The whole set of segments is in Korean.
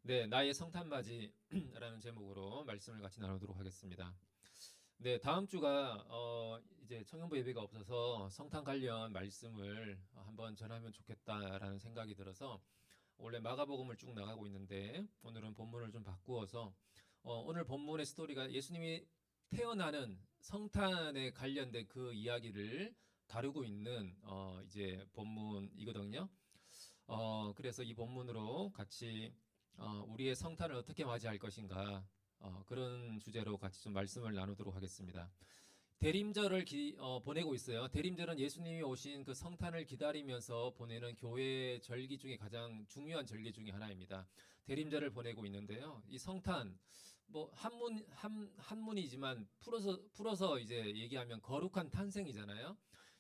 네, 나의 성탄맞이라는 제목으로 말씀을 같이 나누도록 하겠습니다. 네, 다음 주가 이제 청년부 예배가 없어서 성탄 관련 말씀을 한번 전하면 좋겠다라는 생각이 들어서 원래 마가복음을 쭉 나가고 있는데 오늘은 본문을 좀 바꾸어서 오늘 본문의 스토리가 예수님이 태어나는 성탄에 관련된 그 이야기를 다루고 있는 이제 본문이거든요. 그래서 이 본문으로 같이 우리의 성탄을 어떻게 맞이할 것인가 그런 주제로 같이 좀 말씀을 나누도록 하겠습니다. 대림절을 보내고 있어요. 대림절은 예수님이 오신 그 성탄을 기다리면서 보내는 교회 절기 중에 가장 중요한 절기 중에 하나입니다. 대림절을 보내고 있는데요. 이 성탄 뭐 한문이지만 풀어서 이제 얘기하면 거룩한 탄생이잖아요.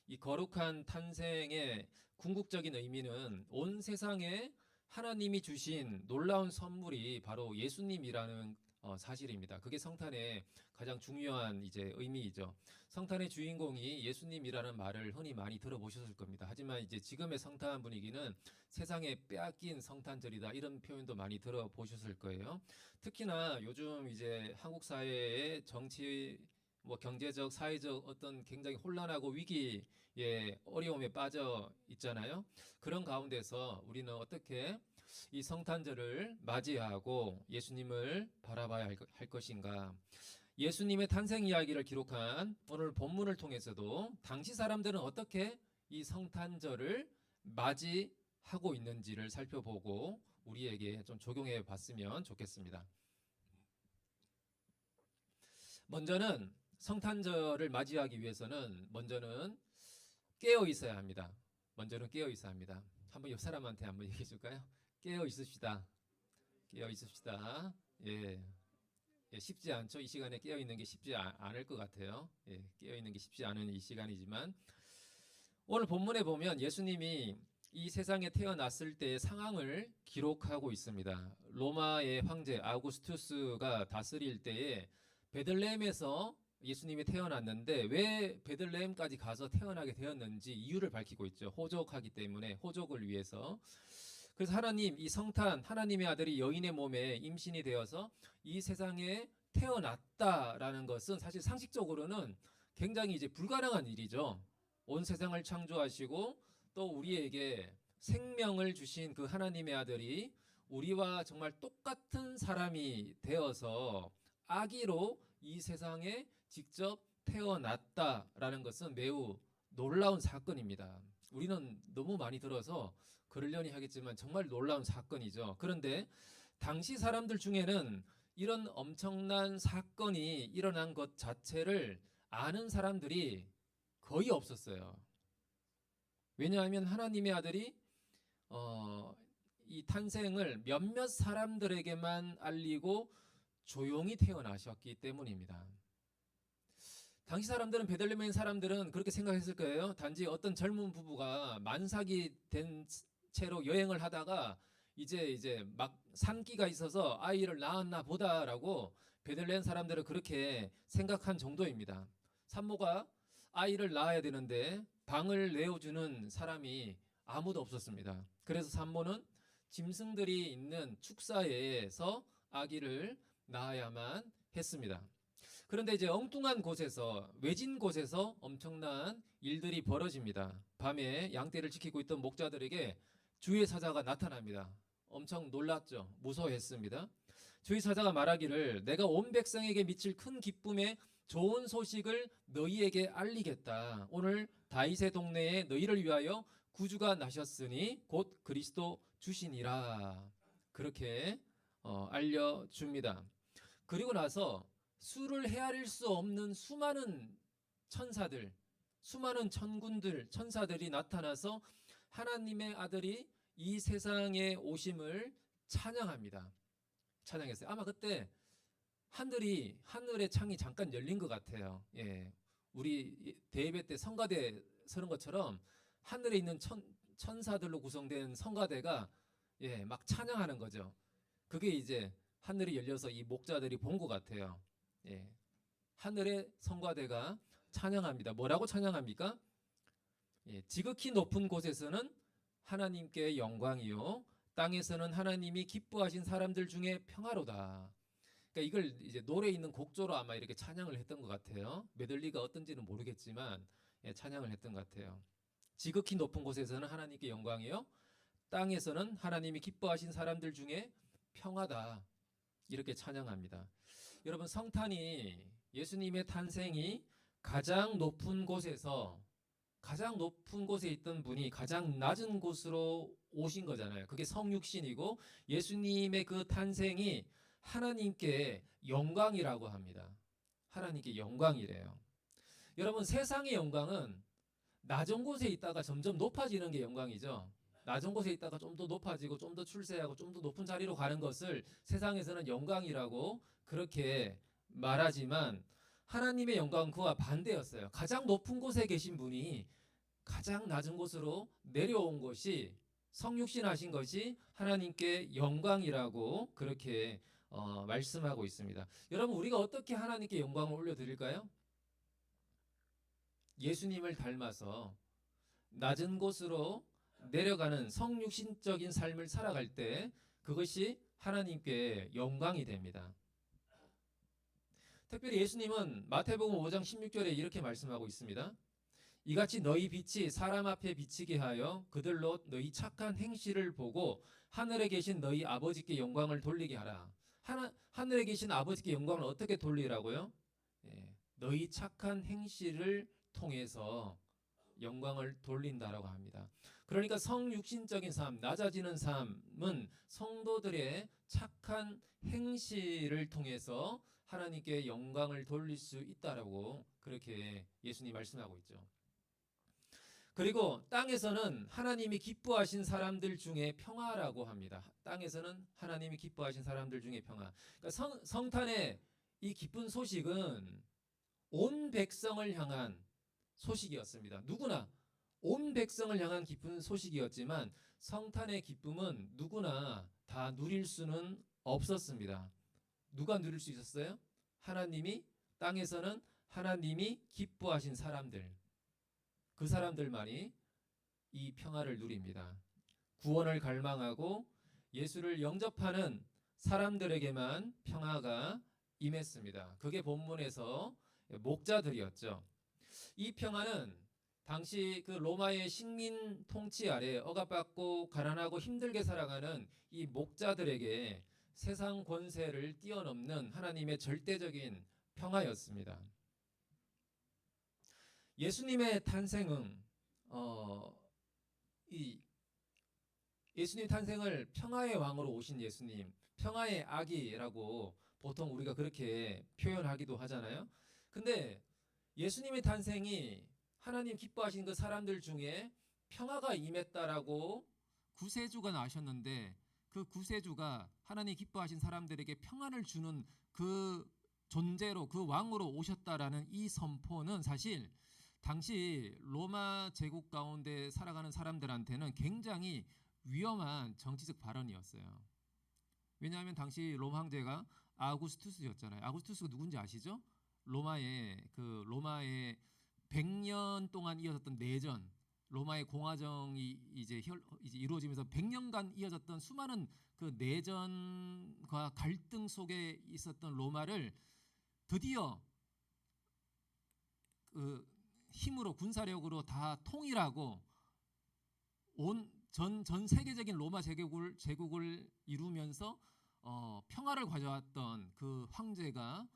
이 거룩한 탄생의 궁극적인 의미는 온 세상에 하나님이 주신 놀라운 선물이 바로 예수님이라는 사실입니다. 그게 성탄의 가장 중요한 이제 의미이죠. 성탄의 주인공이 예수님이라는 말을 흔히 많이 들어보셨을 겁니다. 하지만 이제 지금의 성탄 분위기는 세상에 빼앗긴 성탄절이다 이런 표현도 많이 들어보셨을 거예요. 특히나 요즘 이제 한국 사회의 정치 뭐 경제적, 사회적 어떤 굉장히 혼란하고 위기의 어려움에 빠져 있잖아요. 그런 가운데서 우리는 어떻게 이 성탄절을 맞이하고 예수님을 바라봐야 할 것인가? 예수님의 탄생 이야기를 기록한 오늘 본문을 통해서도 당시 사람들은 어떻게 이 성탄절을 맞이하고 있는지를 살펴보고 우리에게 좀 적용해 봤으면 좋겠습니다. 먼저는 성탄절을 맞이하기 위해서는 먼저는 깨어 있어야 합니다. 먼저는 깨어 있어야 합니다. 한번 옆 사람한테 한번 얘기해 줄까요? 깨어 있읍시다. 깨어 있읍시다. 예. 예, 쉽지 않죠. 이 시간에 깨어 있는 게 쉽지 않을 것 같아요. 예, 깨어 있는 게 쉽지 않은 이 시간이지만 오늘 본문에 보면 예수님이 이 세상에 태어났을 때의 상황을 기록하고 있습니다. 로마의 황제 아우구스투스가 다스릴 때에 베들레헴에서 예수님이 태어났는데 왜 베들레헴까지 가서 태어나게 되었는지 이유를 밝히고 있죠. 호적하기 때문에 호적을 위해서. 그래서 하나님 이 성탄 하나님의 아들이 여인의 몸에 임신이 되어서 이 세상에 태어났다라는 것은 사실 상식적으로는 굉장히 이제 불가능한 일이죠. 온 세상을 창조하시고 또 우리에게 생명을 주신 그 하나님의 아들이 우리와 정말 똑같은 사람이 되어서 아기로 이 세상에 직접 태어났다라는 것은 매우 놀라운 사건입니다. 우리는 너무 많이 들어서 그러려니 하겠지만 정말 놀라운 사건이죠. 그런데 당시 사람들 중에는 이런 엄청난 사건이 일어난 것 자체를 아는 사람들이 거의 없었어요. 왜냐하면 하나님의 아들이 이 탄생을 몇몇 사람들에게만 알리고 조용히 태어나셨기 때문입니다. 당시 사람들은 베들레헴 사람들은 그렇게 생각했을 거예요. 단지 어떤 젊은 부부가 만삭이 된 채로 여행을 하다가 이제 막 산기가 있어서 아이를 낳았나 보다라고 베들레헴 사람들은 그렇게 생각한 정도입니다. 산모가 아이를 낳아야 되는데 방을 내어주는 사람이 아무도 없었습니다. 그래서 산모는 짐승들이 있는 축사에서 아기를 낳아야만 했습니다. 그런데 이제 엉뚱한 곳에서 외진 곳에서 엄청난 일들이 벌어집니다. 밤에 양떼를 지키고 있던 목자들에게 주의 사자가 나타납니다. 엄청 놀랐죠. 무서워했습니다. 주의 사자가 말하기를 내가 온 백성에게 미칠 큰 기쁨의 좋은 소식을 너희에게 알리겠다. 오늘 다윗의 동네에 너희를 위하여 구주가 나셨으니 곧 그리스도 주시니라. 그렇게 알려줍니다. 그리고 나서 수를 헤아릴 수 없는 수많은 천사들, 수많은 천군들, 천사들이 나타나서 하나님의 아들이 이 세상에 오심을 찬양합니다. 찬양했어요. 아마 그때 하늘의 창이 잠깐 열린 것 같아요. 예. 우리 대예배 때 성가대 서는 것처럼 하늘에 있는 천사들로 구성된 성가대가 막 찬양하는 거죠. 그게 이제 하늘이 열려서 이 목자들이 본 것 같아요. 예. 하늘의 성가대가 찬양합니다. 뭐라고 찬양합니까? 지극히 높은 곳에서는 하나님께 영광이요 땅에서는 하나님이 기뻐하신 사람들 중에 평화로다. 그러니까 이걸 이제 노래 있는 곡조로 아마 이렇게 찬양을 했던 것 같아요. 메들리가 어떤지는 모르겠지만 찬양을 했던 것 같아요. 지극히 높은 곳에서는 하나님께 영광이요, 땅에서는 하나님이 기뻐하신 사람들 중에 평화다. 이렇게 찬양합니다. 여러분, 성탄이, 예수님의 탄생이 가장 높은 곳에 있던 분이 가장 낮은 곳으로 오신 거잖아요. 그게 성육신이고, 예수님의 그 탄생이 하나님께 영광이라고 합니다. 하나님께 영광이래요. 여러분, 세상의 영광은 낮은 곳에 있다가 점점 높아지는 게 영광이죠. 낮은 곳에 있다가 좀 더 높아지고 좀 더 출세하고 좀 더 높은 자리로 가는 것을 세상에서는 영광이라고 그렇게 말하지만, 하나님의 영광은 그와 반대였어요. 가장 높은 곳에 계신 분이 가장 낮은 곳으로 내려온 것이, 성육신하신 것이 하나님께 영광이라고 그렇게 말씀하고 있습니다. 여러분, 우리가 어떻게 하나님께 영광을 올려드릴까요? 예수님을 닮아서 낮은 곳으로 내려가는 성육신적인 삶을 살아갈 때 그것이 하나님께 영광이 됩니다. 특별히 예수님은 마태복음 5장 16절에 이렇게 말씀하고 있습니다. 이같이 너희 빛이 사람 앞에 비치게 하여 그들로 너희 착한 행실을 보고 하늘에 계신 너희 아버지께 영광을 돌리게 하라. 하늘에 계신 아버지께 영광을 어떻게 돌리라고요? 너희 착한 행실을 통해서 영광을 돌린다라고 합니다. 그러니까 성육신적인 삶, 낮아지는 삶은 성도들의 착한 행실을 통해서 하나님께 영광을 돌릴 수 있다라고 그렇게 예수님이 말씀하고 있죠. 그리고 땅에서는 하나님이 기뻐하신 사람들 중에 평화라고 합니다. 땅에서는 하나님이 기뻐하신 사람들 중에 평화. 그러니까 성탄의 이 기쁜 소식은 온 백성을 향한 소식이었습니다. 누구나 온 백성을 향한 기쁜 소식이었지만 성탄의 기쁨은 누구나 다 누릴 수는 없었습니다. 누가 누릴 수 있었어요? 하나님이, 땅에서는 하나님이 기뻐하신 사람들, 그 사람들만이 이 평화를 누립니다. 구원을 갈망하고 예수를 영접하는 사람들에게만 평화가 임했습니다. 그게 본문에서 목자들이었죠. 이 평화는 당시 그 로마의 식민 통치 아래 억압받고 가난하고 힘들게 살아가는 이 목자들에게 세상 권세를 뛰어넘는 하나님의 절대적인 평화였습니다. 예수님의 탄생은 예수님 탄생을 평화의 왕으로 오신 예수님, 평화의 아기라고 보통 우리가 그렇게 표현하기도 하잖아요. 근데 예수님의 탄생이 하나님 기뻐하신 그 사람들 중에 평화가 임했다라고 구세주가 나셨는데, 그 구세주가 하나님 기뻐하신 사람들에게 평안을 주는 그 존재로, 그 왕으로 오셨다라는 이 선포는 사실 당시 로마 제국 가운데 살아가는 사람들한테는 굉장히 위험한 정치적 발언이었어요. 왜냐하면 당시 로마 황제가 아구스투스였잖아요. 아구스투스가 누군지 아시죠? 로마의 100년 동안 이어졌던 내전, 로마의 공화정이 이제 이루어지면서 100년간 이어졌던 수많은 그 내전과 갈등 속에 있었던 로마를 드디어 그 힘으로, 군사력으로 다 통일하고 전 세계적인 로마 제국을 이루면서 평화를 가져왔던 그 황제가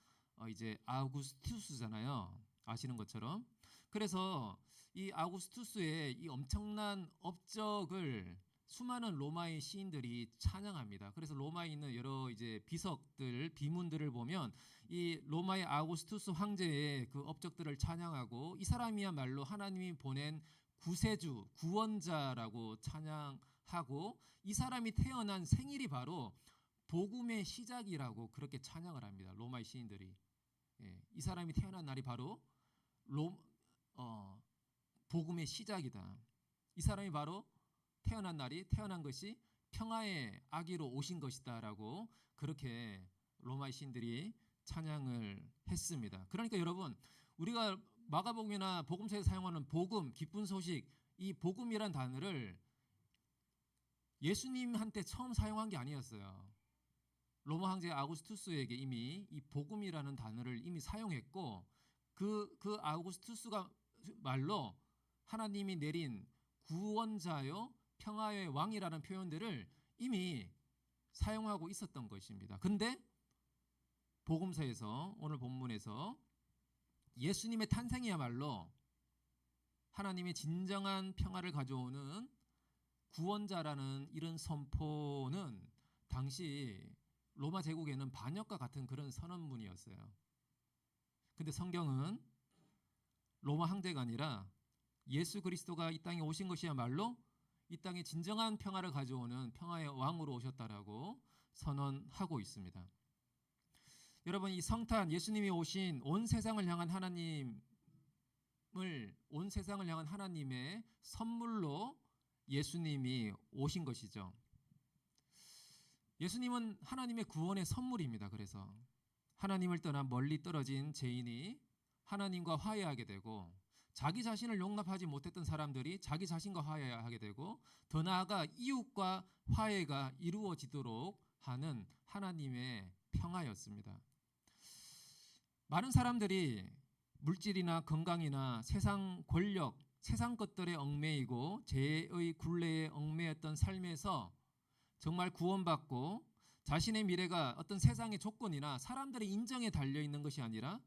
이제 아우구스투스잖아요. 아시는 것처럼. 그래서 이 아우구스투스의 이 엄청난 업적을 수많은 로마의 시인들이 찬양합니다. 그래서 로마에 있는 여러 이제 비석들, 비문들을 보면 이 로마의 아우구스투스 황제의 그 업적들을 찬양하고, 이 사람이야말로 하나님이 보낸 구세주, 구원자라고 찬양하고, 이 사람이 태어난 생일이 바로 복음의 시작이라고 그렇게 찬양을 합니다. 로마의 시인들이. 이 사람이 태어난 날이 바로 복음의 시작이다. 이 사람이 바로 태어난 것이 평화의 아기로 오신 것이다라고 그렇게 로마의 시인들이 찬양을 했습니다. 그러니까 여러분, 우리가 마가복음이나 복음서에 사용하는 복음, 기쁜 소식, 이 복음이란 단어를 예수님한테 처음 사용한 게 아니었어요. 로마 황제 아우구스투스에게 이미 이 복음이라는 단어를 이미 사용했고 그 아우구스투스가 말로 하나님이 내린 구원자요 평화의 왕이라는 표현들을 이미 사용하고 있었던 것입니다. 근데 복음서에서 오늘 본문에서 예수님의 탄생이야말로 하나님의 진정한 평화를 가져오는 구원자라는 이런 선포는 당시 로마 제국에는 반역과 같은 그런 선언문이었어요. 근데 성경은 로마 황제가 아니라 예수 그리스도가 이 땅에 오신 것이야말로 이 땅에 진정한 평화를 가져오는 평화의 왕으로 오셨다라고 선언하고 있습니다. 여러분, 이 성탄 예수님이 오신 온 세상을 향한 하나님의 선물로 예수님이 오신 것이죠. 예수님은 하나님의 구원의 선물입니다. 그래서 하나님을 떠나 멀리 떨어진 죄인이 하나님과 화해하게 되고 자기 자신을 용납하지 못했던 사람들이 자기 자신과 화해하게 되고 더 나아가 이웃과 화해가 이루어지도록 하는 하나님의 평화였습니다. 많은 사람들이 물질이나 건강이나 세상 권력, 세상 것들에 얽매이고 죄의 굴레에 얽매였던 삶에서 정말 구원받고 자신의 미래가 어떤 세상의 조건이나 사람들의 인정에 달려있는 것이 아니라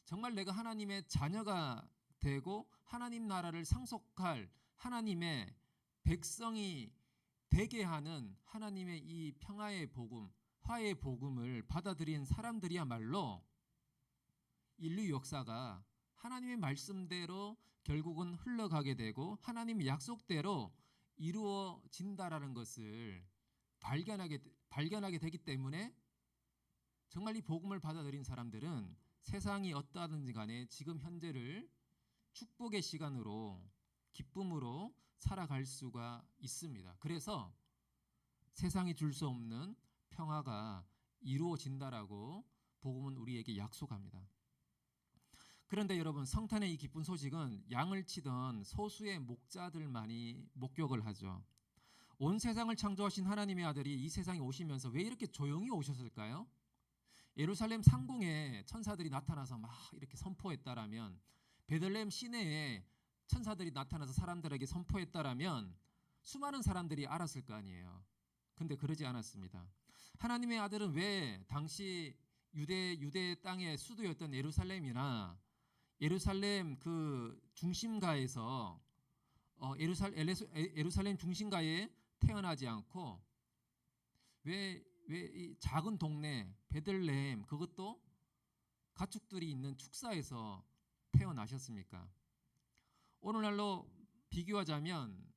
정말 내가 하나님의 자녀가 되고 하나님 나라를 상속할 하나님의 백성이 되게 하는 하나님의 이 평화의 복음, 화해의 복음을 받아들인 사람들이야말로 인류 역사가 하나님의 말씀대로 결국은 흘러가게 되고 하나님의 약속대로 이루어진다라는 것을 발견하게 되기 때문에 정말 이 복음을 받아들인 사람들은 세상이 어떠하든지 간에 지금 현재를 축복의 시간으로 기쁨으로 살아갈 수가 있습니다. 그래서 세상이 줄 수 없는 평화가 이루어진다라고 복음은 우리에게 약속합니다. 그런데 여러분, 성탄의 이 기쁜 소식은 양을 치던 소수의 목자들만이 목격을 하죠. 온 세상을 창조하신 하나님의 아들이 이 세상에 오시면서 왜 이렇게 조용히 오셨을까요? 예루살렘 상공에 천사들이 나타나서 막 이렇게 선포했다라면, 베들레헴 시내에 천사들이 나타나서 사람들에게 선포했다라면 수많은 사람들이 알았을 거 아니에요. 근데 그러지 않았습니다. 하나님의 아들은 왜 당시 유대 땅의 수도였던 예루살렘 그 중심가에서 예루살렘 중심가에 태어나지 않고 왜 이 작은 동네 베들레헴, 그것도 가축들이 있는 축사에서 태어나셨습니까? 오늘날로 비교하자면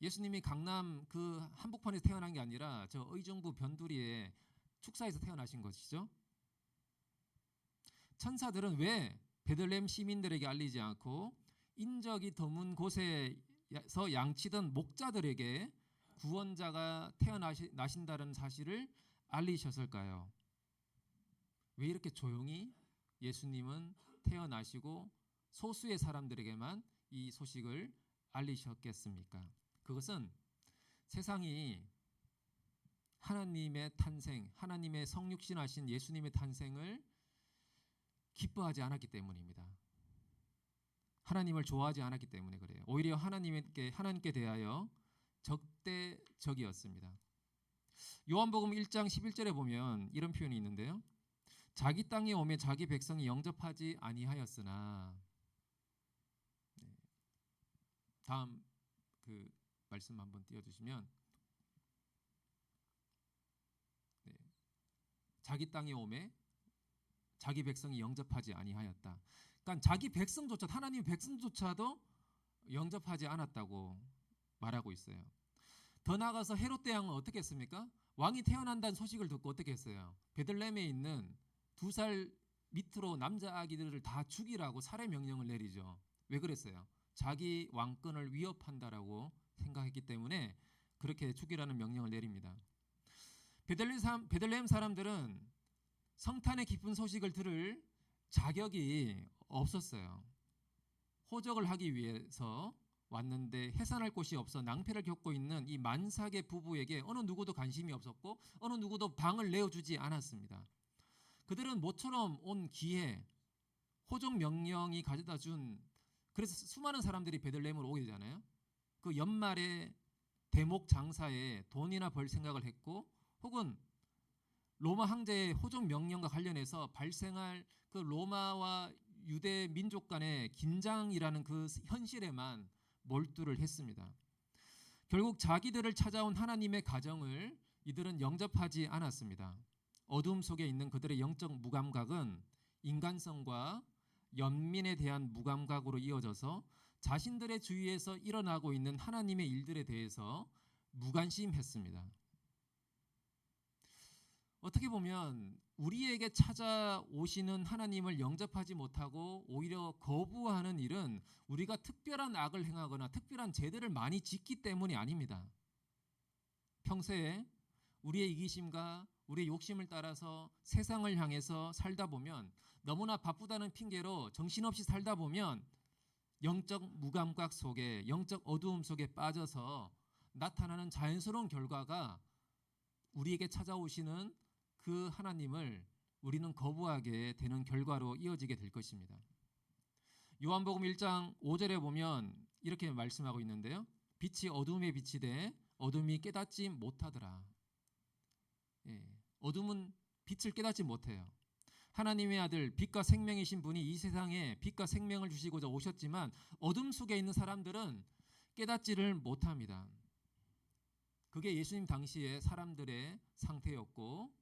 예수님이 강남 그 한복판에서 태어난 게 아니라 저 의정부 변두리에 축사에서 태어나신 것이죠. 천사들은 왜 베들레헴 시민들에게 알리지 않고 인적이 드문 곳에서 양치던 목자들에게 구원자가 태어나신다는 사실을 알리셨을까요? 왜 이렇게 조용히 예수님은 태어나시고 소수의 사람들에게만 이 소식을 알리셨겠습니까? 그것은 세상이 하나님의 탄생, 하나님의 성육신하신 예수님의 탄생을 기뻐하지 않았기 때문입니다. 하나님을 좋아하지 않았기 때문에 그래요. 오히려 하나님께 대하여 적대적이었습니다. 요한복음 1장 11절에 보면 이런 표현이 있는데요. 자기 땅에 오매 자기 백성이 영접하지 아니하였으나, 다음 그 말씀 한번 띄워주시면, 자기 땅에 오매 자기 백성이 영접하지 아니하였다. 그러니까 자기 백성조차, 하나님의 백성조차도 영접하지 않았다고 말하고 있어요. 더 나아가서 헤롯 대왕은 어떻게 했습니까? 왕이 태어난다는 소식을 듣고 어떻게 했어요? 베들레헴에 있는 2살 밑으로 남자 아기들을 다 죽이라고 살해 명령을 내리죠. 왜 그랬어요? 자기 왕권을 위협한다라고 생각했기 때문에 그렇게 죽이라는 명령을 내립니다. 베들레헴 사람들은 성탄의 기쁜 소식을 들을 자격이 없었어요. 호적을 하기 위해서 왔는데 해산할 곳이 없어 낭패를 겪고 있는 이 만삭의 부부에게 어느 누구도 관심이 없었고 어느 누구도 방을 내어주지 않았습니다. 그들은 모처럼 온 기회, 호적 명령이 가져다 준, 그래서 수많은 사람들이 베들레헴으로 오게 되잖아요. 그 연말에 대목 장사에 돈이나 벌 생각을 했고, 혹은 로마 황제의 호적 명령과 관련해서 발생할 그 로마와 유대 민족 간의 긴장이라는 그 현실에만 몰두를 했습니다. 결국 자기들을 찾아온 하나님의 가정을 이들은 영접하지 않았습니다. 어둠 속에 있는 그들의 영적 무감각은 인간성과 연민에 대한 무감각으로 이어져서 자신들의 주위에서 일어나고 있는 하나님의 일들에 대해서 무관심했습니다. 어떻게 보면 우리에게 찾아오시는 하나님을 영접하지 못하고 오히려 거부하는 일은 우리가 특별한 악을 행하거나 특별한 죄들을 많이 짓기 때문이 아닙니다. 평소에 우리의 이기심과 우리의 욕심을 따라서 세상을 향해서 살다 보면, 너무나 바쁘다는 핑계로 정신없이 살다 보면 영적 무감각 속에, 영적 어두움 속에 빠져서 나타나는 자연스러운 결과가 우리에게 찾아오시는 그 하나님을 우리는 거부하게 되는 결과로 이어지게 될 것입니다. 요한복음 1장 5절에 보면 이렇게 말씀하고 있는데요. 빛이 어둠에 비치되 어둠이 깨닫지 못하더라. 어둠은 빛을 깨닫지 못해요. 하나님의 아들 빛과 생명이신 분이 이 세상에 빛과 생명을 주시고자 오셨지만 어둠 속에 있는 사람들은 깨닫지를 못합니다. 그게 예수님 당시의 사람들의 상태였고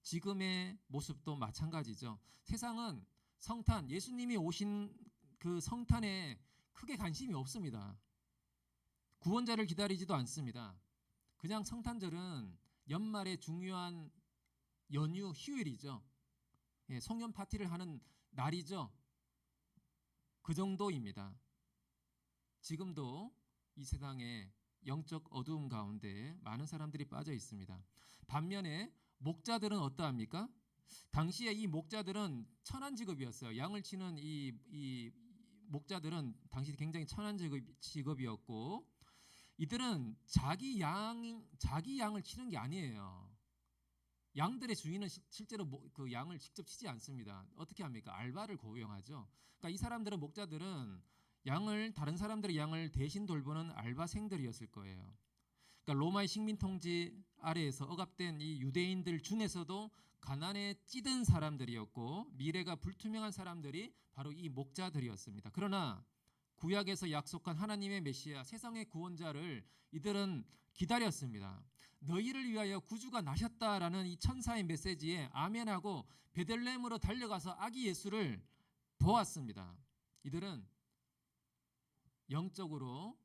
지금의 모습도 마찬가지죠. 세상은 성탄, 예수님이 오신 그 성탄에 크게 관심이 없습니다. 구원자를 기다리지도 않습니다. 그냥 성탄절은 연말의 중요한 연휴 휴일이죠. 송년 파티를 하는 날이죠. 그 정도입니다. 지금도 이 세상에 영적 어두움 가운데 많은 사람들이 빠져 있습니다. 반면에 목자들은 어떠합니까? 당시에 이 목자들은 천한 직업이었어요. 양을 치는 이 목자들은 당시 굉장히 천한 직업이었고, 이들은 자기 양을 치는 게 아니에요. 양들의 주인은 실제로 그 양을 직접 치지 않습니다. 어떻게 합니까? 알바를 고용하죠. 그러니까 이 사람들은, 목자들은 다른 사람들의 양을 대신 돌보는 알바생들이었을 거예요. 그러니까 로마의 식민 통치 아래에서 억압된 이 유대인들 중에서도 가난에 찌든 사람들이었고 미래가 불투명한 사람들이 바로 이 목자들이었습니다. 그러나 구약에서 약속한 하나님의 메시아, 세상의 구원자를 이들은 기다렸습니다. 너희를 위하여 구주가 나셨다라는 이 천사의 메시지에 아멘하고 베들레헴으로 달려가서 아기 예수를 보았습니다. 이들은 영적으로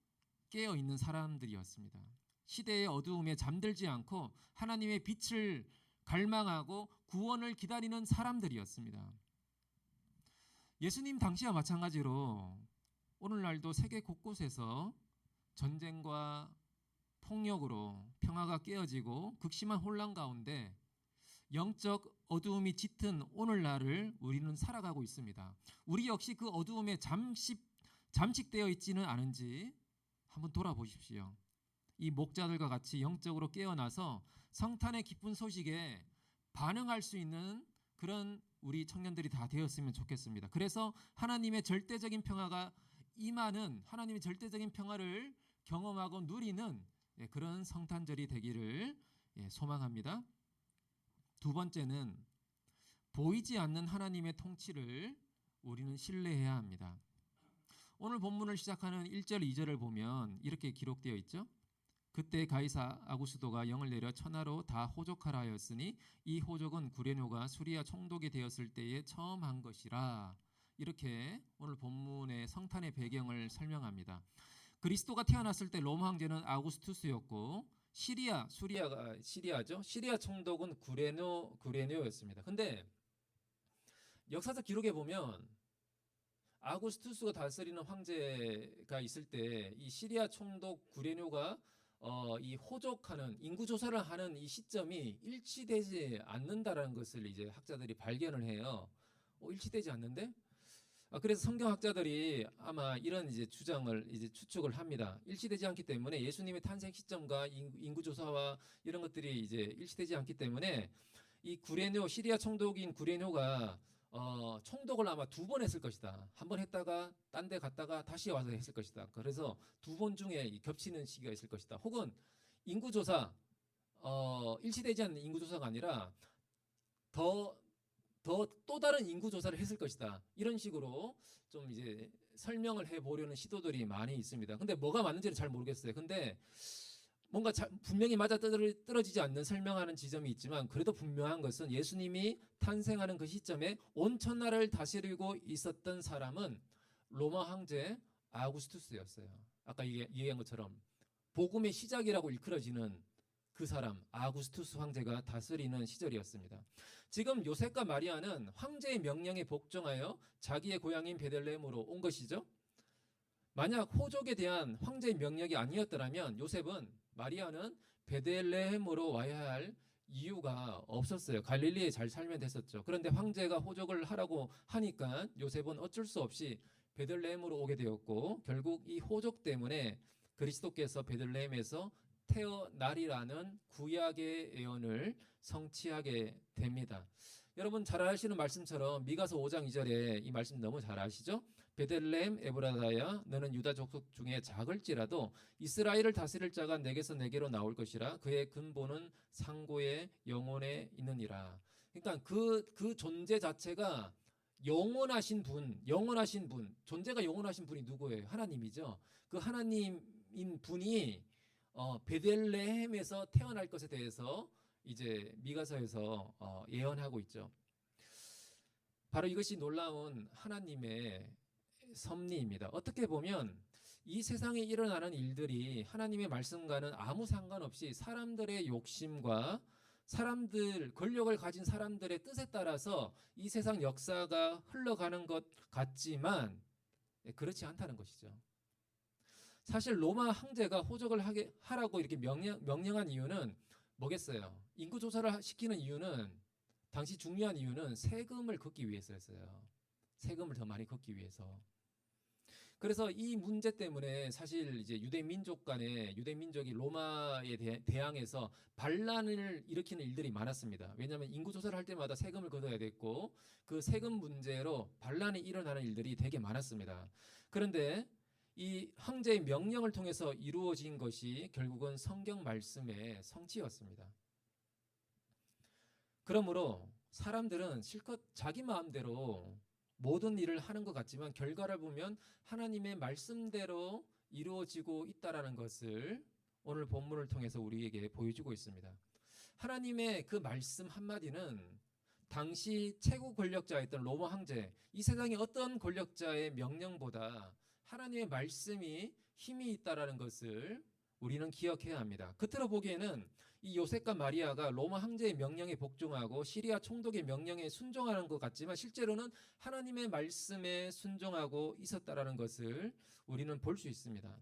깨어 있는 사람들이었습니다. 시대의 어두움에 잠들지 않고 하나님의 빛을 갈망하고 구원을 기다리는 사람들이었습니다. 예수님 당시와 마찬가지로 오늘날도 세계 곳곳에서 전쟁과 폭력으로 평화가 깨어지고 극심한 혼란 가운데 영적 어두움이 짙은 오늘날을 우리는 살아가고 있습니다. 우리 역시 그 어두움에 잠식되어 있지는 않은지 한번 돌아보십시오. 이 목자들과 같이 영적으로 깨어나서 성탄의 기쁜 소식에 반응할 수 있는 그런 우리 청년들이 다 되었으면 좋겠습니다. 그래서 하나님의 절대적인 평화가 임하는, 하나님의 절대적인 평화를 경험하고 누리는 그런 성탄절이 되기를 소망합니다. 두 번째는 보이지 않는 하나님의 통치를 우리는 신뢰해야 합니다. 오늘 본문을 시작하는 1절, 2절을 보면 이렇게 기록되어 있죠. 그때 가이사 아구스도가 영을 내려 천하로 다 호족하라 하였으니 이 호족은 구레뇨가 수리아 총독이 되었을 때에 처음 한 것이라. 이렇게 오늘 본문의 성탄의 배경을 설명합니다. 그리스도가 태어났을 때 로마 황제는 아구스투스였고 수리아가 시리아죠. 시리아 총독은 구레뇨였습니다. 근데 역사적 기록에 보면 아구스투스가 다스리는 황제가 있을 때 이 시리아 총독 구레뇨가 이 호족하는 인구 조사를 하는 이 시점이 일치되지 않는다라는 것을 이제 학자들이 발견을 해요. 일치되지 않는데 그래서 성경학자들이 아마 이런 이제 주장을 이제 추측을 합니다. 일치되지 않기 때문에 예수님의 탄생 시점과 인구 조사와 이런 것들이 이제 일치되지 않기 때문에 이 구레뇨 시리아 총독인 구레뇨가 총독을 아마 2번 했을 것이다. 한 번 했다가 딴 데 갔다가 다시 와서 했을 것이다. 그래서 2번 중에 겹치는 시기가 있을 것이다. 혹은 인구 조사 일치되지 않는 인구 조사가 아니라 더 또 다른 인구 조사를 했을 것이다. 이런 식으로 좀 이제 설명을 해보려는 시도들이 많이 있습니다. 근데 뭐가 맞는지는 잘 모르겠어요. 근데 뭔가 분명히 맞아 떨어지지 않는 설명하는 지점이 있지만 그래도 분명한 것은 예수님이 탄생하는 그 시점에 온 천하를 다스리고 있었던 사람은 로마 황제 아우구스투스였어요. 아까 얘기한 것처럼 복음의 시작이라고 일컬어지는 그 사람 아구스투스 황제가 다스리는 시절이었습니다. 지금 요셉과 마리아는 황제의 명령에 복종하여 자기의 고향인 베들레헴으로 온 것이죠. 만약 호족에 대한 황제의 명령이 아니었더라면 요셉은 마리아는 베들레헴으로 와야 할 이유가 없었어요. 갈릴리에 잘 살면 됐었죠. 그런데 황제가 호족을 하라고 하니까 요셉은 어쩔 수 없이 베들레헴으로 오게 되었고 결국 이 호족 때문에 그리스도께서 베들레헴에서 태어나리라는 구약의 예언을 성취하게 됩니다. 여러분 잘 아시는 말씀처럼 미가서 5장 2절에 이 말씀 너무 잘 아시죠? 베들레헴 에브라다야 너는 유다 족속 중에 작을지라도 이스라엘을 다스릴 자가 내게서 내게로 나올 것이라 그의 근본은 상고의 영혼에 있느니라. 그러니까 그 존재 자체가 영원하신 분, 존재가 영원하신 분이 누구예요? 하나님이죠. 그 하나님인 분이 베들레헴에서 태어날 것에 대해서 이제 미가서에서 예언하고 있죠. 바로 이것이 놀라운 하나님의 섭리입니다. 어떻게 보면 이 세상에 일어나는 일들이 하나님의 말씀과는 아무 상관없이 사람들의 욕심과 권력을 가진 사람들의 뜻에 따라서 이 세상 역사가 흘러가는 것 같지만 그렇지 않다는 것이죠. 사실 로마 황제가 호적을 하라고 이렇게 명령한 이유는 뭐겠어요? 인구 조사를 시키는 이유는 당시 중요한 이유는 세금을 걷기 위해서였어요. 세금을 더 많이 걷기 위해서. 그래서 이 문제 때문에 사실 이제 유대 민족이 로마에 대항해서 반란을 일으키는 일들이 많았습니다. 왜냐하면 인구 조사를 할 때마다 세금을 걷어야 됐고 그 세금 문제로 반란이 일어나는 일들이 되게 많았습니다. 그런데 이 황제의 명령을 통해서 이루어진 것이 결국은 성경 말씀의 성취였습니다. 그러므로 사람들은 실컷 자기 마음대로 모든 일을 하는 것 같지만 결과를 보면 하나님의 말씀대로 이루어지고 있다라는 것을 오늘 본문을 통해서 우리에게 보여주고 있습니다. 하나님의 그 말씀 한마디는 당시 최고 권력자였던 로마 황제, 이 세상의 어떤 권력자의 명령보다 하나님의 말씀이 힘이 있다라는 것을 우리는 기억해야 합니다. 겉으로 보기에는 이 요셉과 마리아가 로마 황제의 명령에 복종하고 시리아 총독의 명령에 순종하는 것 같지만 실제로는 하나님의 말씀에 순종하고 있었다라는 것을 우리는 볼 수 있습니다.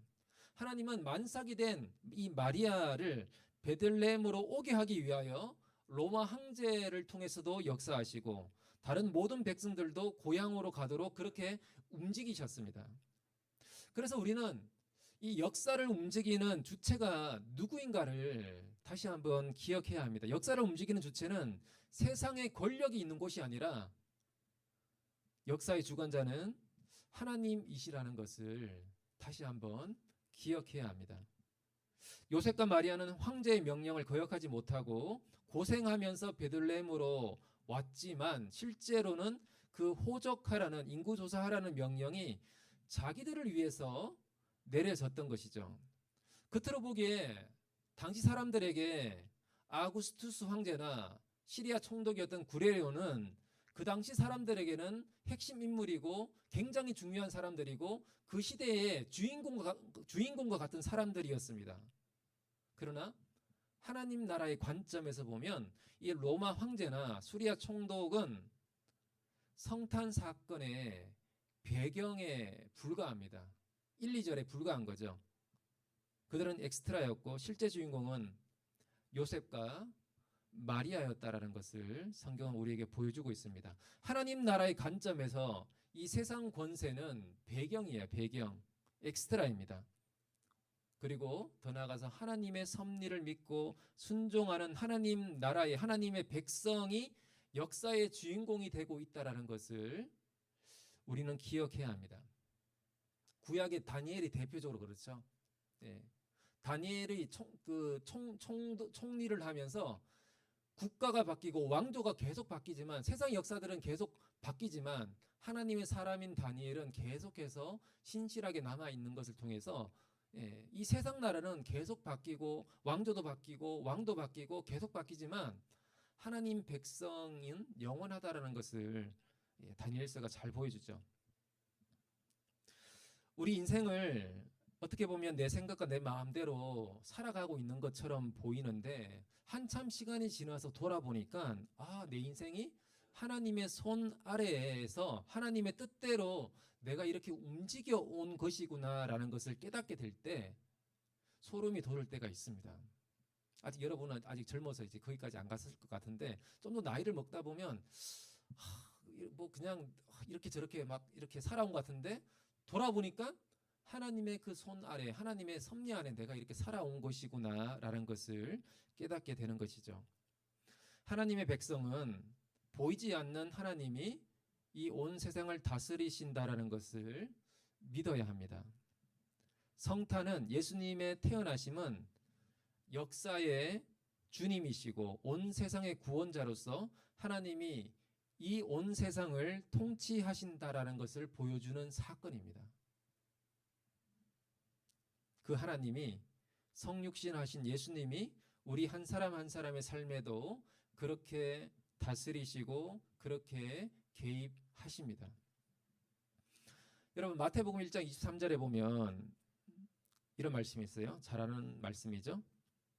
하나님은 만삭이 된 이 마리아를 베들레헴으로 오게 하기 위하여 로마 황제를 통해서도 역사하시고 다른 모든 백성들도 고향으로 가도록 그렇게 움직이셨습니다. 그래서 우리는 이 역사를 움직이는 주체가 누구인가를 다시 한번 기억해야 합니다. 역사를 움직이는 주체는 세상에 권력이 있는 곳이 아니라 역사의 주관자는 하나님이시라는 것을 다시 한번 기억해야 합니다. 요셉과 마리아는 황제의 명령을 거역하지 못하고 고생하면서 베들레헴으로 왔지만 실제로는 그 호적하라는 인구조사하라는 명령이 자기들을 위해서 내려졌던 것이죠. 겉으로 보기에 당시 사람들에게 아구스투스 황제나 시리아 총독이었던 구레뇨는 그 당시 사람들에게는 핵심 인물이고 굉장히 중요한 사람들이고 그 시대의 주인공과 같은 사람들이었습니다. 그러나 하나님 나라의 관점에서 보면 이 로마 황제나 시리아 총독은 성탄 사건의 배경에 불과합니다. 1, 2절에 불과한 거죠. 그들은 엑스트라였고 실제 주인공은 요셉과 마리아였다라는 것을 성경은 우리에게 보여주고 있습니다. 하나님 나라의 관점에서 이 세상 권세는 배경이에요. 배경. 엑스트라입니다. 그리고 더 나아가서 하나님의 섭리를 믿고 순종하는 하나님 나라의 하나님의 백성이 역사의 주인공이 되고 있다라는 것을 우리는 기억해야 합니다. 구약의 다니엘이 대표적으로 그렇죠. 예. 다니엘이 총리를 하면서 국가가 바뀌고 왕조가 계속 바뀌지만 세상 역사들은 계속 바뀌지만 하나님의 사람인 다니엘은 계속해서 신실하게 남아 있는 것을 통해서 이 세상 나라는 계속 바뀌고 왕조도 바뀌고 왕도 바뀌고 계속 바뀌지만 하나님 백성인 영원하다라는 것을 다니엘서가 잘 보여주죠. 우리 인생을 어떻게 보면 내 생각과 내 마음대로 살아가고 있는 것처럼 보이는데 한참 시간이 지나서 돌아보니까 내 인생이 하나님의 손 아래에서 하나님의 뜻대로 내가 이렇게 움직여 온 것이구나라는 것을 깨닫게 될 때 소름이 돋을 때가 있습니다. 아직 여러분은 아직 젊어서 이제 거기까지 안 갔을 것 같은데 좀 더 나이를 먹다 보면 뭐 그냥 이렇게 저렇게 막 이렇게 살아온 것 같은데 돌아보니까 하나님의 그 손 아래 하나님의 섭리 안에 내가 이렇게 살아온 것이구나라는 것을 깨닫게 되는 것이죠. 하나님의 백성은 보이지 않는 하나님이 이 온 세상을 다스리신다라는 것을 믿어야 합니다. 성탄은 예수님의 태어나심은 역사의 주님이시고 온 세상의 구원자로서 하나님이 이 온 세상을 통치하신다라는 것을 보여주는 사건입니다. 그 하나님이 성육신하신 예수님이 우리 한 사람 한 사람의 삶에도 그렇게 다스리시고 그렇게 개입하십니다. 여러분 마태복음 1장 23절에 보면 이런 말씀이 있어요. 잘 아는 말씀이죠.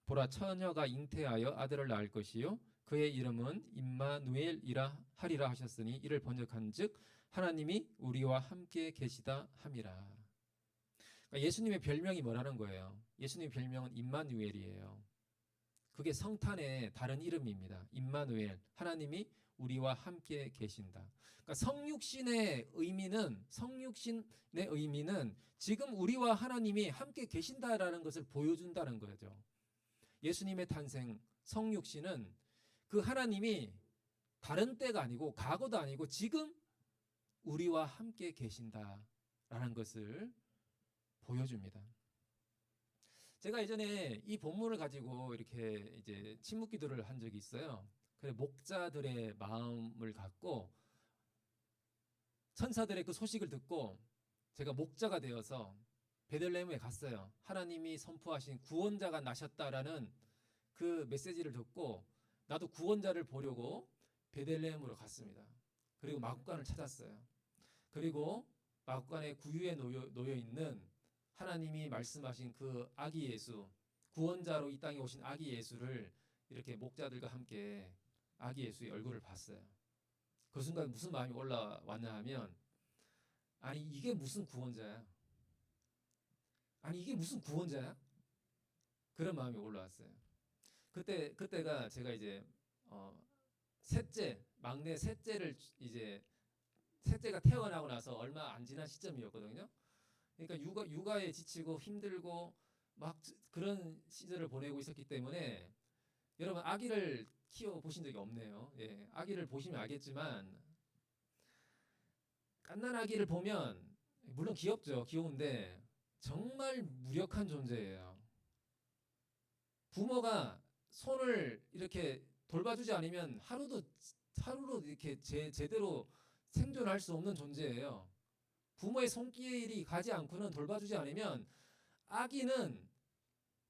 보라 처녀가 잉태하여 아들을 낳을 것이요 그의 이름은 임마누엘이라 하리라 하셨으니 이를 번역한즉 하나님이 우리와 함께 계시다 함이라. 그러니까 예수님의 별명이 뭐라는 거예요? 예수님의 별명은 임마누엘이에요. 그게 성탄의 다른 이름입니다. 임마누엘, 하나님이 우리와 함께 계신다. 그러니까 성육신의 의미는 지금 우리와 하나님이 함께 계신다라는 것을 보여준다는 거죠. 예수님의 탄생, 성육신은 그 하나님이 다른 때가 아니고 과거도 아니고 지금 우리와 함께 계신다라는 것을 보여줍니다. 제가 예전에 이 본문을 가지고 이렇게 이제 침묵 기도를 한 적이 있어요. 그래 목자들의 마음을 갖고 천사들의 그 소식을 듣고 제가 목자가 되어서 베들레헴에 갔어요. 하나님이 선포하신 구원자가 나셨다라는 그 메시지를 듣고 나도 구원자를 보려고 베들레헴으로 갔습니다. 그리고 마구간을 찾았어요. 그리고 마구간에 구유에 놓여 있는 하나님이 말씀하신 그 아기 예수, 구원자로 이 땅에 오신 아기 예수를 이렇게 목자들과 함께 아기 예수의 얼굴을 봤어요. 그 순간 무슨 마음이 올라왔냐 하면 아니 이게 무슨 구원자야? 아니 이게 무슨 구원자야? 그런 마음이 올라왔어요. 그때가 제가 이제 막내 셋째를 이제 셋째가 태어나고 나서 얼마 안 지난 시점이었거든요. 그러니까 육아에 지치고 힘들고 막 그런 시절을 보내고 있었기 때문에 여러분 아기를 키워 보신 적이 없네요. 예, 아기를 보시면 알겠지만 갓난 아기를 보면 물론 귀엽죠. 귀여운데 정말 무력한 존재예요. 부모가 손을 이렇게 돌봐주지 않으면 하루도 이렇게 제대로 생존할 수 없는 존재예요. 부모의 손길이 가지 않고는 돌봐주지 않으면 아기는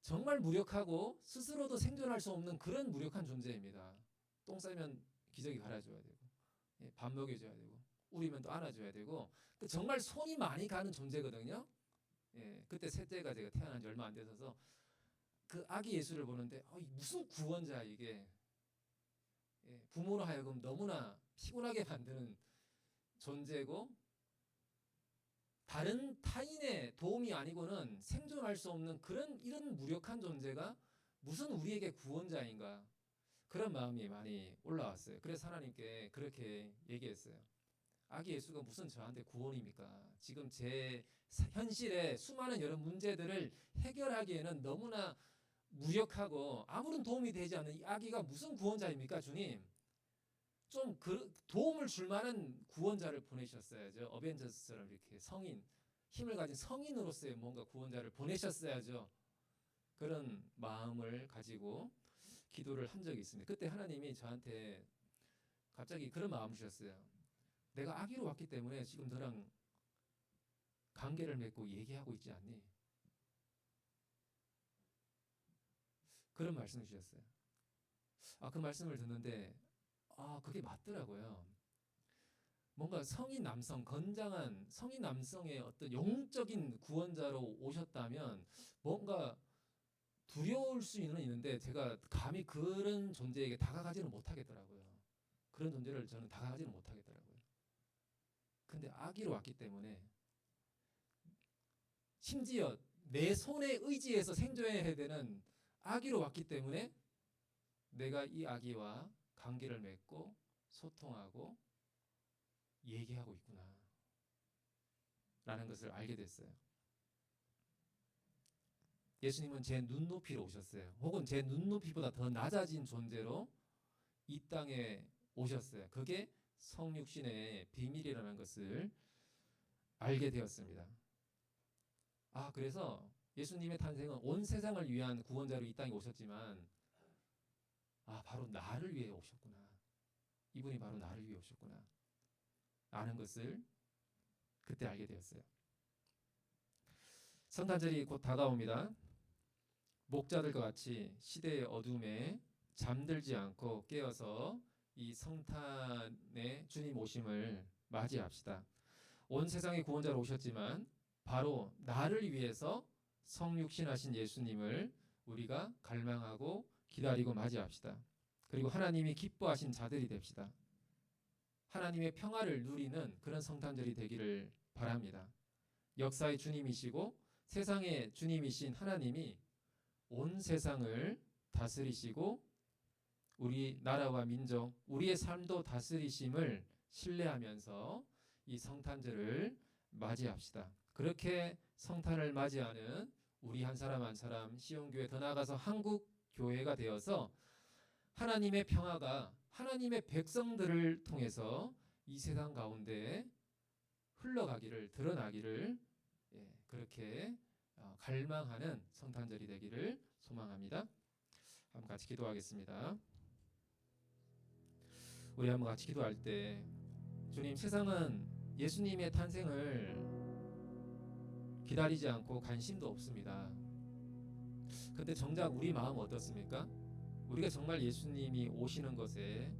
정말 무력하고 스스로도 생존할 수 없는 그런 무력한 존재입니다. 똥 싸면 기저귀 갈아줘야 되고 밥 먹여줘야 되고 우리면 또 안아줘야 되고 정말 손이 많이 가는 존재거든요. 그때 셋째가 제가 태어난 지 얼마 안 돼서 그 아기 예수를 보는데 무슨 구원자 이게 부모로 하여금 너무나 피곤하게 만드는 존재고 다른 타인의 도움이 아니고는 생존할 수 없는 이런 무력한 존재가 무슨 우리에게 구원자인가 그런 마음이 많이 올라왔어요. 그래서 하나님께 그렇게 얘기했어요. 아기 예수가 무슨 저한테 구원입니까? 지금 제 현실의 수많은 여러 문제들을 해결하기에는 너무나 무력하고 아무런 도움이 되지 않는 이 아기가 무슨 구원자입니까, 주님? 좀 도움을 줄 만한 구원자를 보내셨어야죠. 어벤져스처럼 이렇게 성인, 힘을 가진 성인으로서의 뭔가 구원자를 보내셨어야죠. 그런 마음을 가지고 기도를 한 적이 있습니다. 그때 하나님이 저한테 갑자기 그런 마음을 주셨어요. 내가 아기로 왔기 때문에 지금 너랑 관계를 맺고 얘기하고 있지 않니? 그런 말씀을 주셨어요. 그 말씀을 듣는데 그게 맞더라고요. 뭔가 성인 남성, 건장한 성인 남성의 어떤 영적인 구원자로 오셨다면 뭔가 두려울 수는 있는데 제가 감히 그런 존재에게 다가가지는 못하겠더라고요. 그런 존재를 저는 다가가지는 못하겠더라고요. 근데 아기로 왔기 때문에 심지어 내 손에 의지해서 생존해야 되는 아기로 왔기 때문에 내가 이 아기와 관계를 맺고 소통하고 얘기하고 있구나 라는 것을 알게 됐어요. 예수님은 제 눈높이로 오셨어요. 혹은 제 눈높이보다 더 낮아진 존재로 이 땅에 오셨어요. 그게 성육신의 비밀이라는 것을 알게 되었습니다. 그래서 예수님의 탄생은 온 세상을 위한 구원자로 이 땅에 오셨지만 바로 나를 위해 오셨구나. 이분이 바로 나를 위해 오셨구나. 라는 것을 그때 알게 되었어요. 성탄절이 곧 다가옵니다. 목자들과 같이 시대의 어둠에 잠들지 않고 깨어서 이 성탄의 주님 오심을 맞이합시다. 온 세상의 구원자로 오셨지만 바로 나를 위해서 성육신하신 예수님을 우리가 갈망하고 기다리고 맞이합시다. 그리고 하나님이 기뻐하신 자들이 됩시다. 하나님의 평화를 누리는 그런 성탄절이 되기를 바랍니다. 역사의 주님이시고 세상의 주님이신 하나님이 온 세상을 다스리시고 우리 나라와 민족, 우리의 삶도 다스리심을 신뢰하면서 이 성탄절을 맞이합시다. 그렇게 성탄을 맞이하는 우리 한 사람 한 사람 시온교회 더 나아가서 한국 교회가 되어서 하나님의 평화가 하나님의 백성들을 통해서 이 세상 가운데 흘러가기를 드러나기를 그렇게 갈망하는 성탄절이 되기를 소망합니다. 한번 같이 기도하겠습니다. 우리 한번 같이 기도할 때 주님, 세상은 예수님의 탄생을 기다리지 않고 관심도 없습니다. 근데 정작 우리 마음 어떻습니까? 우리가 정말 예수님이 오시는 것에